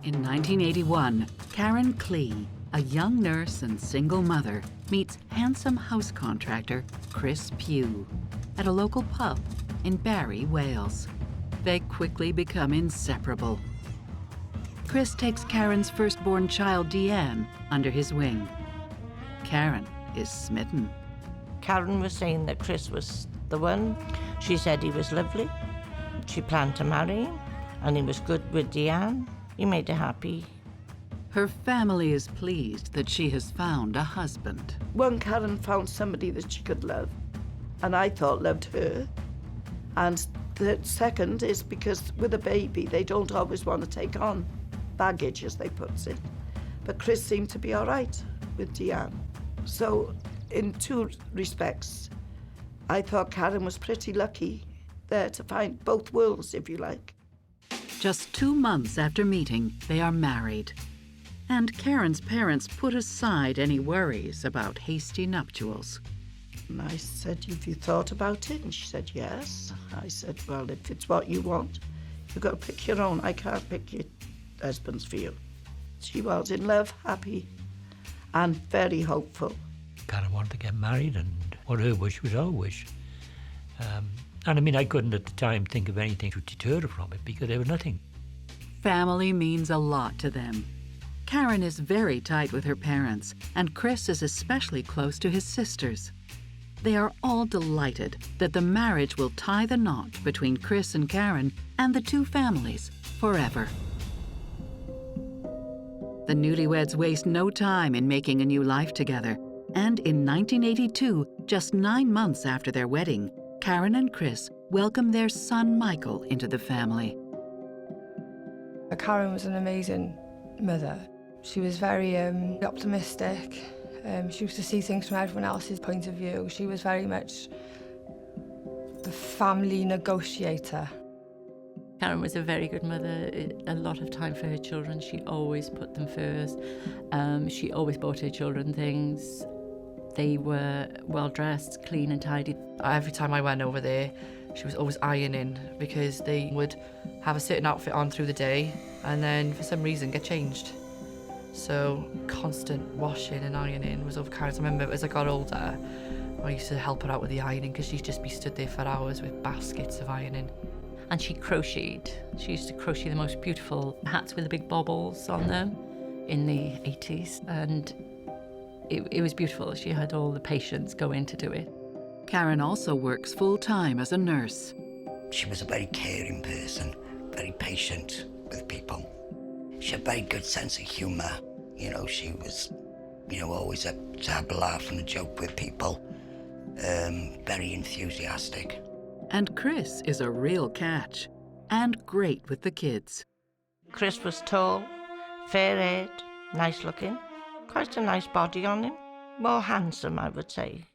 In 1981, Karen Klee, a young nurse and single mother, meets handsome house contractor Chris Pugh at a local pub in Barry, Wales. They quickly become inseparable. Chris takes Karen's firstborn child, Deanne, under his wing. Karen is smitten. Karen was saying that Chris was the one. She said he was lovely. She planned to marry him, and he was good with Deanne. He made her happy. Her family is pleased that she has found a husband. One, Karen found somebody that she could love, and I thought loved her. And the second is because with a baby, they don't always want to take on baggage, as they put it. But Chris seemed to be all right with Deanne. So in two respects, I thought Karen was pretty lucky there to find both worlds, if you like. Just 2 months after meeting, they are married. And Karen's parents put aside any worries about hasty nuptials. And I said, have you thought about it? And she said, yes. I said, well, if it's what you want, you've got to pick your own. I can't pick your husband's for you. She was in love, happy, and very hopeful. Karen wanted to get married, and what her wish was our wish. And I mean, I couldn't at the time think of anything to deter her from it because there was nothing. Family means a lot to them. Karen is very tight with her parents, and Chris is especially close to his sisters. They are all delighted that the marriage will tie the knot between Chris and Karen and the two families forever. The newlyweds waste no time in making a new life together, and in 1982, just 9 months after their wedding, Karen and Chris welcome their son Michael into the family. Karen was an amazing mother. She was very optimistic. She used to see things from everyone else's point of view. She was very much the family negotiator. Karen was a very good mother, a lot of time for her children. She always put them first. She always bought her children things. They were well-dressed, clean and tidy. Every time I went over there, she was always ironing because they would have a certain outfit on through the day and then for some reason get changed. So constant washing and ironing was over Karen's. I remember as I got older, I used to help her out with the ironing because she'd just be stood there for hours with baskets of ironing. And she crocheted. She used to crochet the most beautiful hats with the big baubles on them in the 80s. And it was beautiful. She had all the patience go in to do it. Karen also works full-time as a nurse. She was a very caring person, very patient with people. She had a very good sense of humour. You know, she was, always up to have a laugh and a joke with people. Very enthusiastic. And Chris is a real catch, and great with the kids. Chris was tall, fair-haired, nice-looking, quite a nice body on him. More handsome, I would say.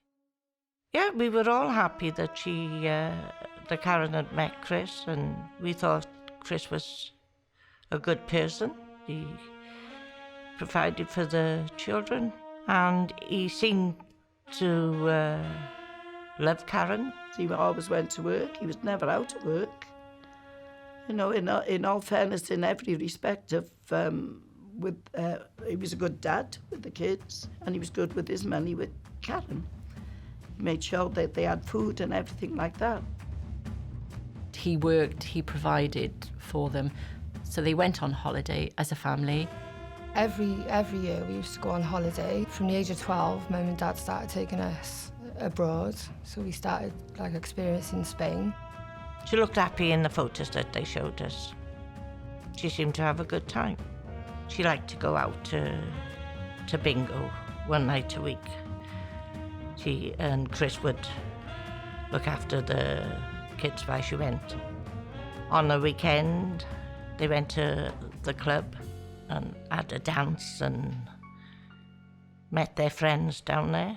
Yeah, we were all happy that that Karen had met Chris, and we thought Chris was a good person. He provided for the children, and he seemed to love Karen. He always went to work. He was never out of work. You know, in all fairness, in every respect, he was a good dad with the kids, and he was good with his money with Karen. He made sure that they had food and everything like that. He worked, he provided for them. So they went on holiday as a family. Every year we used to go on holiday. From the age of 12, Mum and Dad started taking us abroad. So we started experiencing Spain. She looked happy in the photos that they showed us. She seemed to have a good time. She liked to go out to bingo one night a week. She and Chris would look after the kids while she went. On the weekend, they went to the club and had a dance and met their friends down there.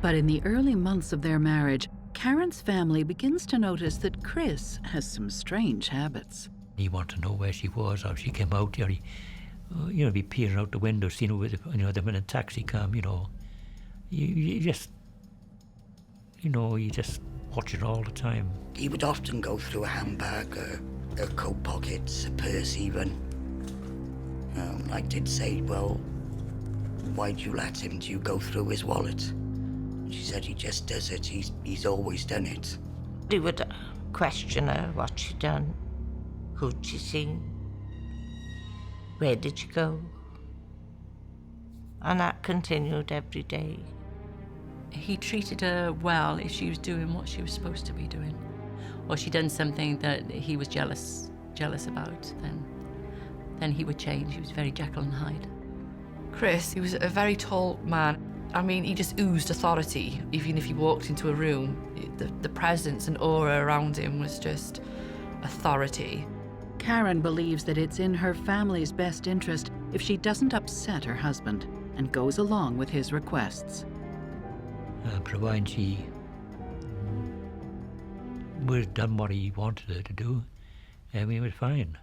But in the early months of their marriage, Karen's family begins to notice that Chris has some strange habits. He wanted to know where she was, how she came out, be peering out the window, seeing her with, them in a taxi cam, You just watch it all the time. He would often go through a handbag, her coat pockets, a purse even. I did say, well, why'd you let him? Do you go through his wallet? She said he just does it. He's always done it. He would question her what she'd done, who'd she seen, where did she go? And that continued every day. He treated her well if she was doing what she was supposed to be doing, or she'd done something that he was jealous about, then he would change. He was very Jekyll and Hyde. Chris, he was a very tall man. I mean, he just oozed authority. Even if he walked into a room, the presence and aura around him was just authority. Karen believes that it's in her family's best interest if she doesn't upset her husband and goes along with his requests. Provided she was done what he wanted her to do, and we were fine.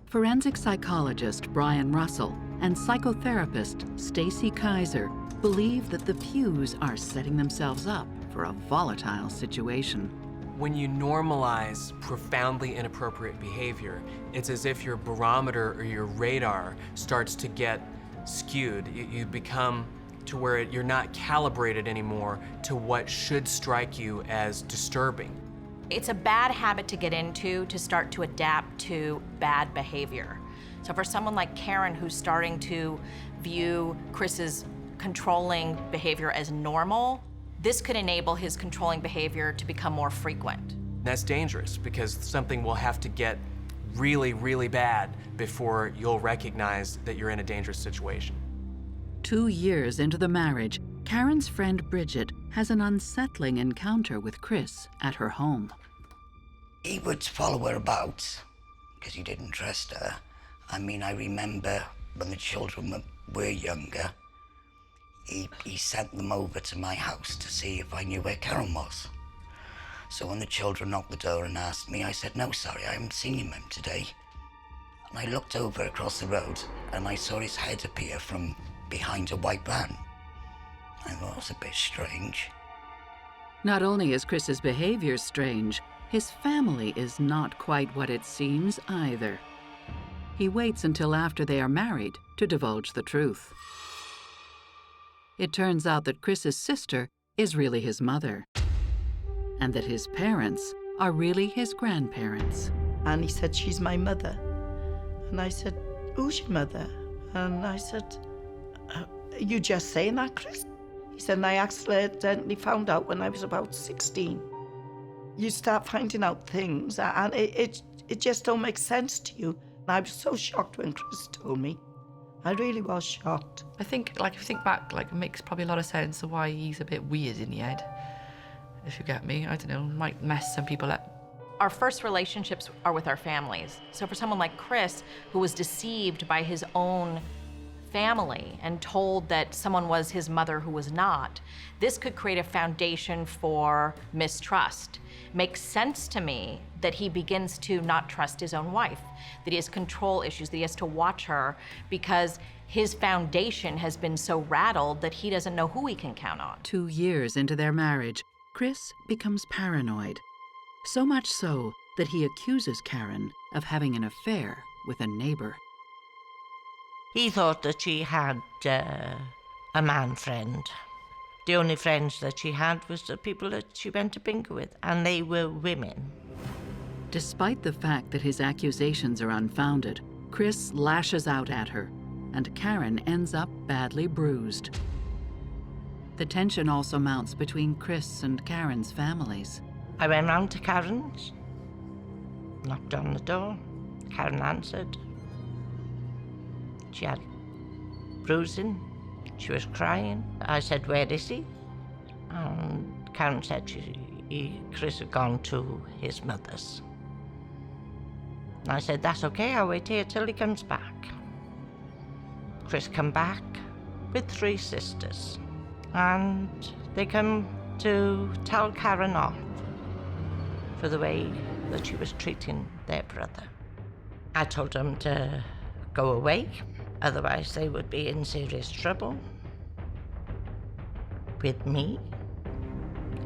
Forensic psychologist Brian Russell and psychotherapist Stacy Kaiser believe that the Pughs are setting themselves up for a volatile situation. When you normalize profoundly inappropriate behavior, it's as if your barometer or your radar starts to get skewed. You become to where you're not calibrated anymore to what should strike you as disturbing. It's a bad habit to get into to start to adapt to bad behavior. So for someone like Karen, who's starting to view Chris's controlling behavior as normal, this could enable his controlling behavior to become more frequent. That's dangerous because something will have to get really, really bad before you'll recognize that you're in a dangerous situation. 2 years into the marriage, Karen's friend Bridget has an unsettling encounter with Chris at her home. He would follow her about because he didn't trust her. I mean, I remember when the children were younger, he sent them over to my house to see if I knew where Karen was. So when the children knocked the door and asked me, I said, no, sorry, I haven't seen him today. And I looked over across the road and I saw his head appear from behind a white van. I thought it was a bit strange. Not only is Chris's behavior strange, his family is not quite what it seems either. He waits until after they are married to divulge the truth. It turns out that Chris's sister is really his mother, and that his parents are really his grandparents. And he said, she's my mother. And I said, who's your mother? And I said, are you just saying that, Chris? He said, I accidentally found out when I was about 16. You start finding out things and it just don't make sense to you. And I was so shocked when Chris told me. I really was shocked. I think, if you think back, it makes probably a lot of sense of why he's a bit weird in the head. If you get me, I don't know, might mess some people up. Our first relationships are with our families. So for someone like Chris, who was deceived by his own family and told that someone was his mother who was not, this could create a foundation for mistrust. Makes sense to me that he begins to not trust his own wife, that he has control issues, that he has to watch her because his foundation has been so rattled that he doesn't know who he can count on. 2 years into their marriage, Chris becomes paranoid. So much so that he accuses Karen of having an affair with a neighbor. He thought that she had a man friend. The only friends that she had was the people that she went to bingo with, and they were women. Despite the fact that his accusations are unfounded, Chris lashes out at her, and Karen ends up badly bruised. The tension also mounts between Chris and Karen's families. I went round to Karen's, knocked on the door. Karen answered. She had bruising. She was crying. I said, where is he? And Karen said Chris had gone to his mother's. And I said, that's okay, I'll wait here till he comes back. Chris come back with 3 sisters. And they come to tell Karen off for the way that she was treating their brother. I told them to go away, otherwise they would be in serious trouble with me.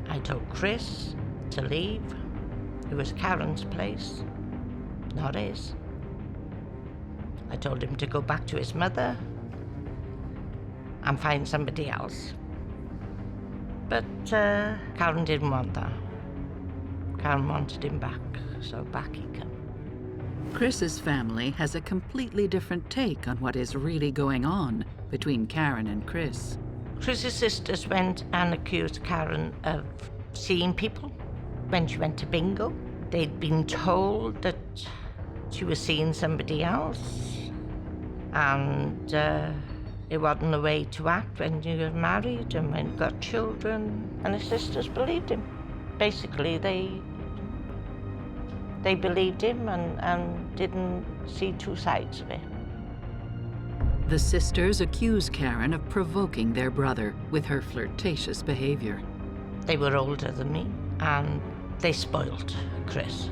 I told Chris to leave. It was Karen's place, not his. I told him to go back to his mother and find somebody else. But Karen didn't want that. Karen wanted him back, so back he came. Chris's family has a completely different take on what is really going on between Karen and Chris. Chris's sisters went and accused Karen of seeing people when she went to bingo. They'd been told that she was seeing somebody else, and it wasn't the way to act when you were married and when you got children. And his sisters believed him. Basically, they believed him and didn't see two sides of it. The sisters accuse Karen of provoking their brother with her flirtatious behavior. They were older than me, and they spoiled Chris.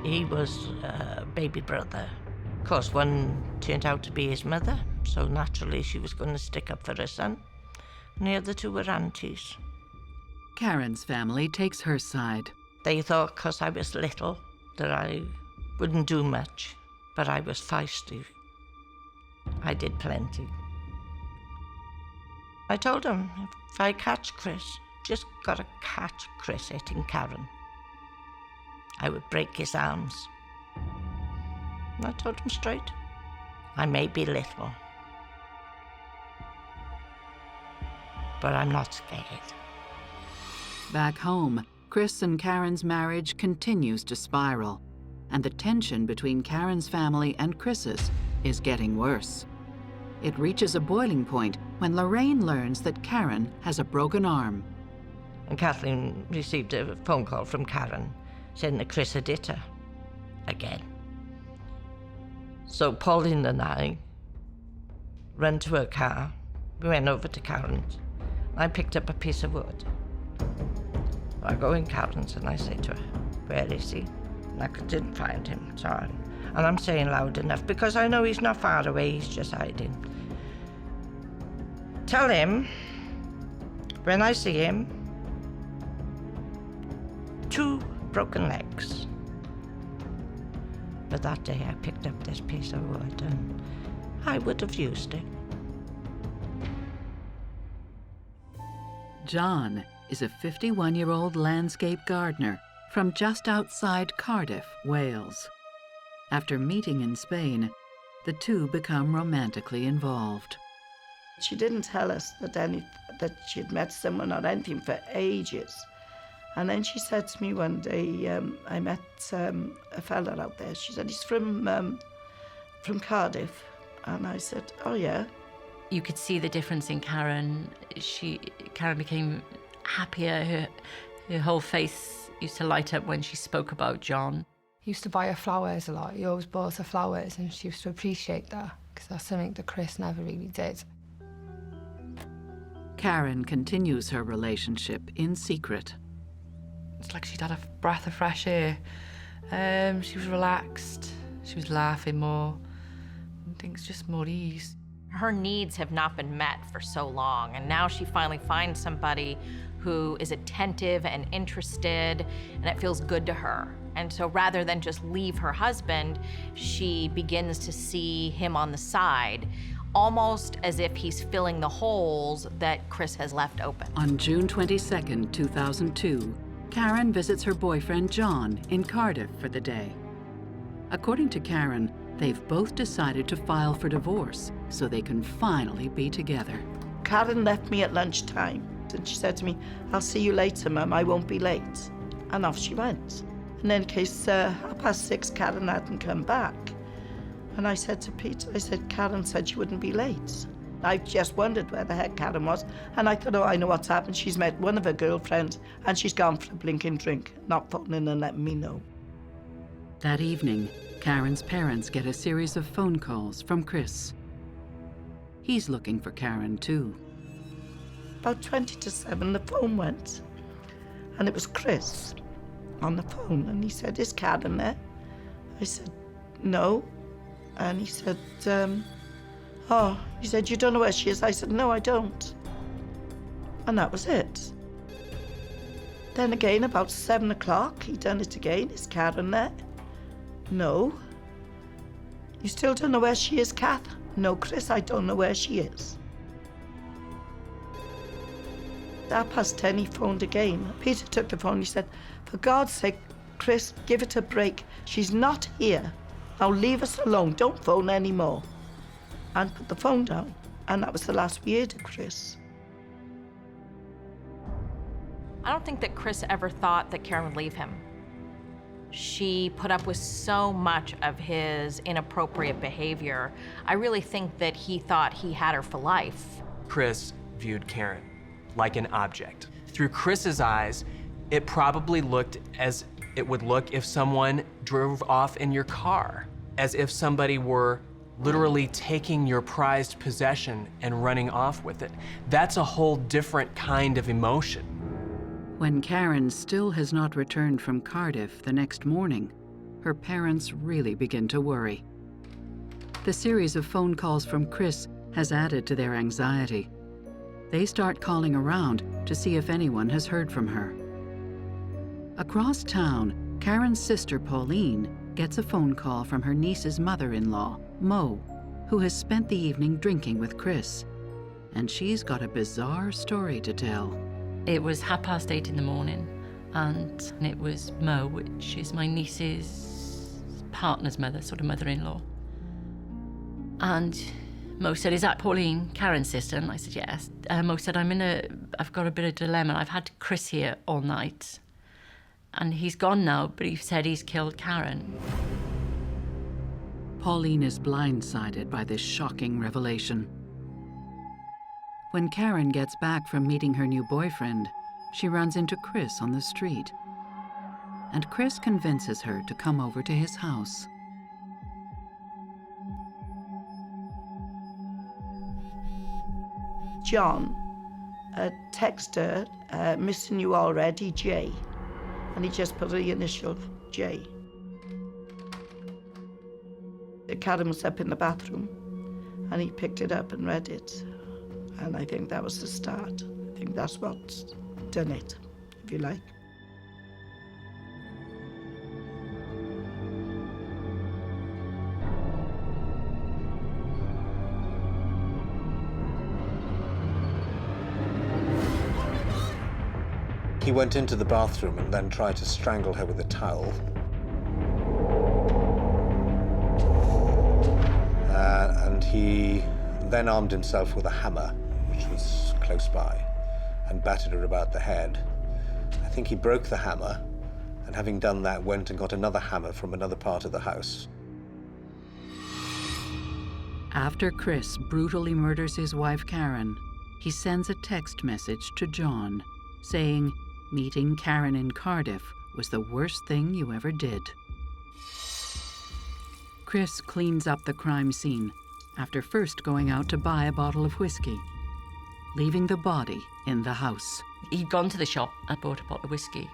He was a baby brother. Of course, one turned out to be his mother, so naturally she was going to stick up for her son. And the other two were aunties. Karen's family takes her side. They thought because I was little that I wouldn't do much, but I was feisty. I did plenty. I told them, if I catch Chris, just gotta catch Chris hitting Karen, I would break his arms. And I told him straight, I may be little, but I'm not scared. Back home, Chris and Karen's marriage continues to spiral, and the tension between Karen's family and Chris's is getting worse. It reaches a boiling point when Lorraine learns that Karen has a broken arm. And Kathleen received a phone call from Karen saying that Chris had hit her again. So Pauline and I ran to her car. We went over to Karen's. I picked up a piece of wood. I go in Karen's and I say to her, where is he? And I didn't find him, sorry. And I'm saying loud enough because I know he's not far away, he's just hiding. Tell him, when I see him, 2 broken legs. But that day I picked up this piece of wood and I would have used it. John is a 51-year-old landscape gardener from just outside Cardiff, Wales. After meeting in Spain, the two become romantically involved. She didn't tell us that she'd met someone or anything for ages. And then she said to me one day, I met a fella out there. She said, he's from Cardiff. And I said, oh yeah. You could see the difference in Karen. Karen became happier. Her whole face used to light up when she spoke about John. He used to buy her flowers a lot. He always bought her flowers, and she used to appreciate that, because that's something that Chris never really did. Karen continues her relationship in secret. It's like she'd had a breath of fresh air. She was relaxed. She was laughing more. And things just more ease. Her needs have not been met for so long, and now she finally finds somebody who is attentive and interested, and it feels good to her. And so rather than just leave her husband, she begins to see him on the side, almost as if he's filling the holes that Chris has left open. On June 22, 2002, Karen visits her boyfriend John in Cardiff for the day. According to Karen, they've both decided to file for divorce so they can finally be together. Karen left me at lunchtime and she said to me, I'll see you later, Mum, I won't be late. And off she went. And then in case 6:30, Karen hadn't come back. And I said to Pete, I said, Karen said she wouldn't be late. I just wondered where the heck Karen was. And I thought, oh, I know what's happened. She's met one of her girlfriends and she's gone for a blinking drink, not phoning in and letting me know. That evening, Karen's parents get a series of phone calls from Chris. He's looking for Karen too. About 20 to 7, the phone went. And it was Chris on the phone. And he said, is Karen there? I said, no. And he said, he said, you don't know where she is? I said, no, I don't. And that was it. Then again, about 7 o'clock, he done it again. Is Karen there? No. You still don't know where she is, Kath? No, Chris, I don't know where she is. At 10:30, he phoned again. Peter took the phone. He said, for God's sake, Chris, give it a break. She's not here. Now leave us alone. Don't phone anymore. And put the phone down. And that was the last we heard of Chris. I don't think that Chris ever thought that Karen would leave him. She put up with so much of his inappropriate behavior. I really think that he thought he had her for life. Chris viewed Karen like an object. Through Chris's eyes, it probably looked as it would look if someone drove off in your car, as if somebody were literally taking your prized possession and running off with it. That's a whole different kind of emotion. When Karen still has not returned from Cardiff the next morning, her parents really begin to worry. The series of phone calls from Chris has added to their anxiety. They start calling around to see if anyone has heard from her. Across town, Karen's sister Pauline gets a phone call from her niece's mother-in-law, Mo, who has spent the evening drinking with Chris. And she's got a bizarre story to tell. It was 8:30 in the morning, and it was Mo, which is my niece's partner's mother, sort of mother-in-law. And Mo said, is that Pauline, Karen's sister? And I said, yes. Mo said, I've got a bit of dilemma. I've had Chris here all night, and he's gone now, but he said he's killed Karen. Pauline is blindsided by this shocking revelation. When Karen gets back from meeting her new boyfriend, she runs into Chris on the street. And Chris convinces her to come over to his house. John texted her, missing you already, J. And he just put the initial J. Karen was up in the bathroom, and he picked it up and read it. And I think that was the start. I think that's what's done it, if you like. He went into the bathroom and then tried to strangle her with a towel. And he then armed himself with a hammer, which was close by, and battered her about the head. I think he broke the hammer, and having done that, went and got another hammer from another part of the house. After Chris brutally murders his wife Karen, he sends a text message to John saying, meeting Karen in Cardiff was the worst thing you ever did. Chris cleans up the crime scene after first going out to buy a bottle of whiskey, leaving the body in the house. He'd gone to the shop and bought a bottle of whiskey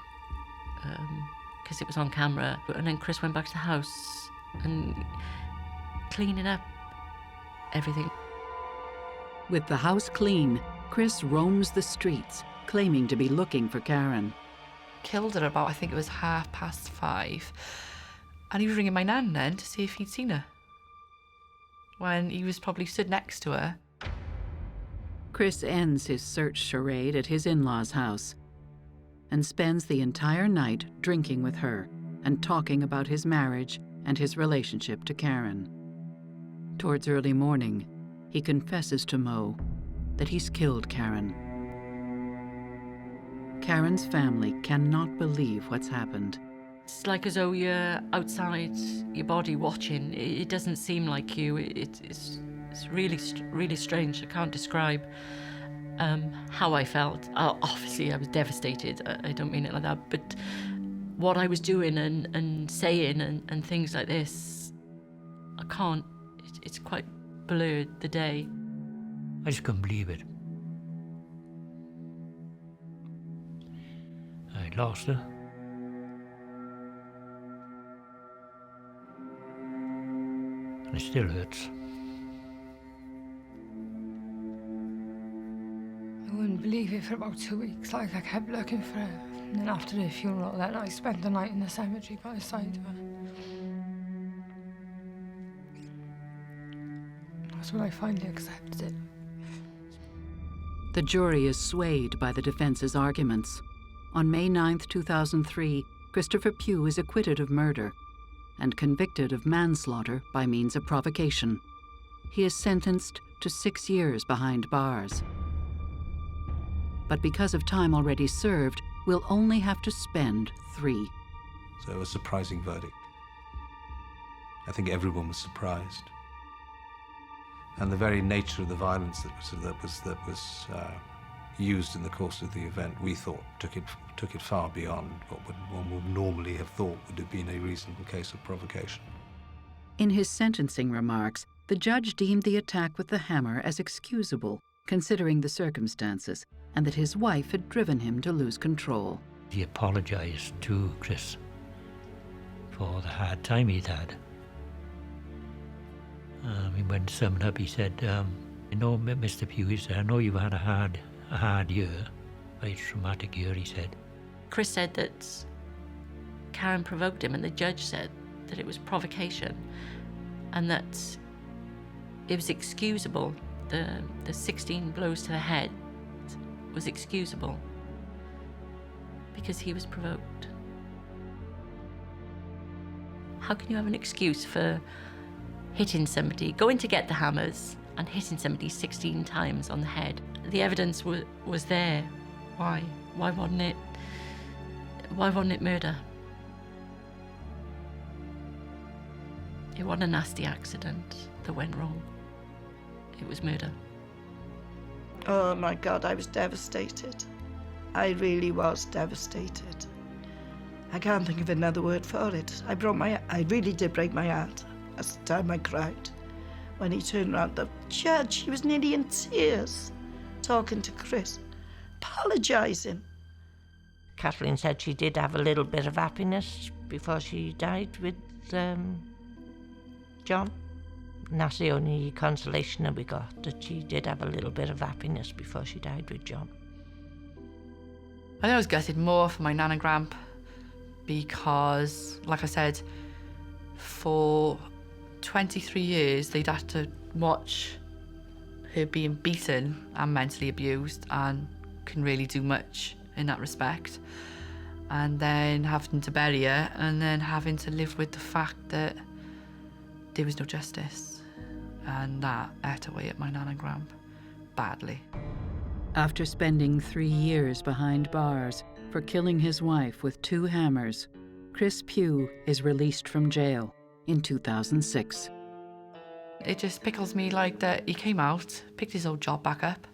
because it was on camera. And then Chris went back to the house and cleaning up everything. With the house clean, Chris roams the streets, claiming to be looking for Karen. Killed her about, I think it was 5:30. And he was ringing my nan then to see if he'd seen her, when he was probably stood next to her. Chris ends his search charade at his in-laws' house and spends the entire night drinking with her and talking about his marriage and his relationship to Karen. Towards early morning, he confesses to Mo that he's killed Karen. Karen's family cannot believe what's happened. It's like as though you're outside your body watching. It doesn't seem like you. It's really strange. I can't describe how I felt. Obviously, I was devastated. I don't mean it like that. But what I was doing and saying and things like this, I can't. It's quite blurred, the day. I just couldn't believe it. I lost her. And it still hurts. I wouldn't believe it for about 2 weeks. Like, I kept looking for her. And then after the funeral, then I spent the night in the cemetery by the side of her. That's when I finally accepted it. The jury is swayed by the defense's arguments. On May 9, 2003, Christopher Pugh is acquitted of murder and convicted of manslaughter by means of provocation. He is sentenced to 6 years behind bars. But because of time already served, will only have to spend 3. So a surprising verdict. I think everyone was surprised. And the very nature of the violence that was used in the course of the event, we thought took it far beyond what one would normally have thought would have been a reasonable case of provocation. In his sentencing remarks, the judge deemed the attack with the hammer as excusable, considering the circumstances, and that his wife had driven him to lose control. He apologised to Chris for the hard time he'd had. When summing up, he said, "You know, Mr. Pugh," he said, "I know you've had a hard year, a very traumatic year," he said. Chris said that Karen provoked him, and the judge said that it was provocation and that it was excusable. The 16 blows to the head was excusable because he was provoked. How can you have an excuse for hitting somebody, going to get the hammers and hitting somebody 16 times on the head? The evidence was there. Why? Why wasn't it murder? It wasn't a nasty accident that went wrong. It was murder. Oh my God, I was devastated. I really was devastated. I can't think of another word for it. I really did break my heart. That's the time I cried. When he turned around, the judge, he was nearly in tears, talking to Chris, apologising. Kathleen said she did have a little bit of happiness before she died with John. And that's the only consolation that we got, that she did have a little bit of happiness before she died with John. I think I was gutted more for my nan and gramp because, like I said, for 23 years they'd had to watch her being beaten and mentally abused and couldn't really do much in that respect. And then having to bury her and then having to live with the fact that there was no justice. And that ate away at my nan and gramp badly. After spending 3 years behind bars for killing his wife with 2 hammers, Chris Pugh is released from jail in 2006. It just pickles me like that he came out, picked his old job back up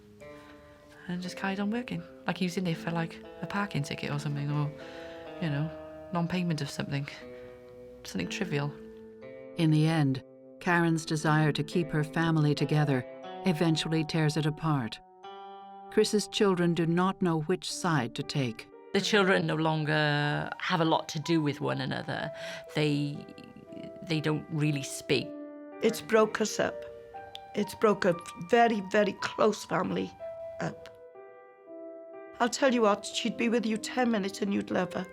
and just carried on working. Like he was in there for like a parking ticket or something, or, you know, non-payment of something trivial. In the end, Karen's desire to keep her family together eventually tears it apart. Chris's children do not know which side to take. The children no longer have a lot to do with one another. They don't really speak. It's broke us up. It's broke a very, very close family up. I'll tell you what, she'd be with you 10 minutes and you'd love her.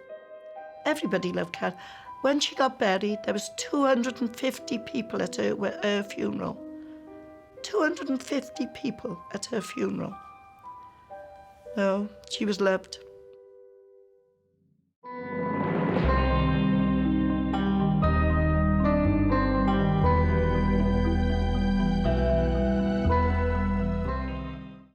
Everybody loved Karen. When she got buried, there was 250 people at her funeral. 250 people at her funeral. No, she was loved.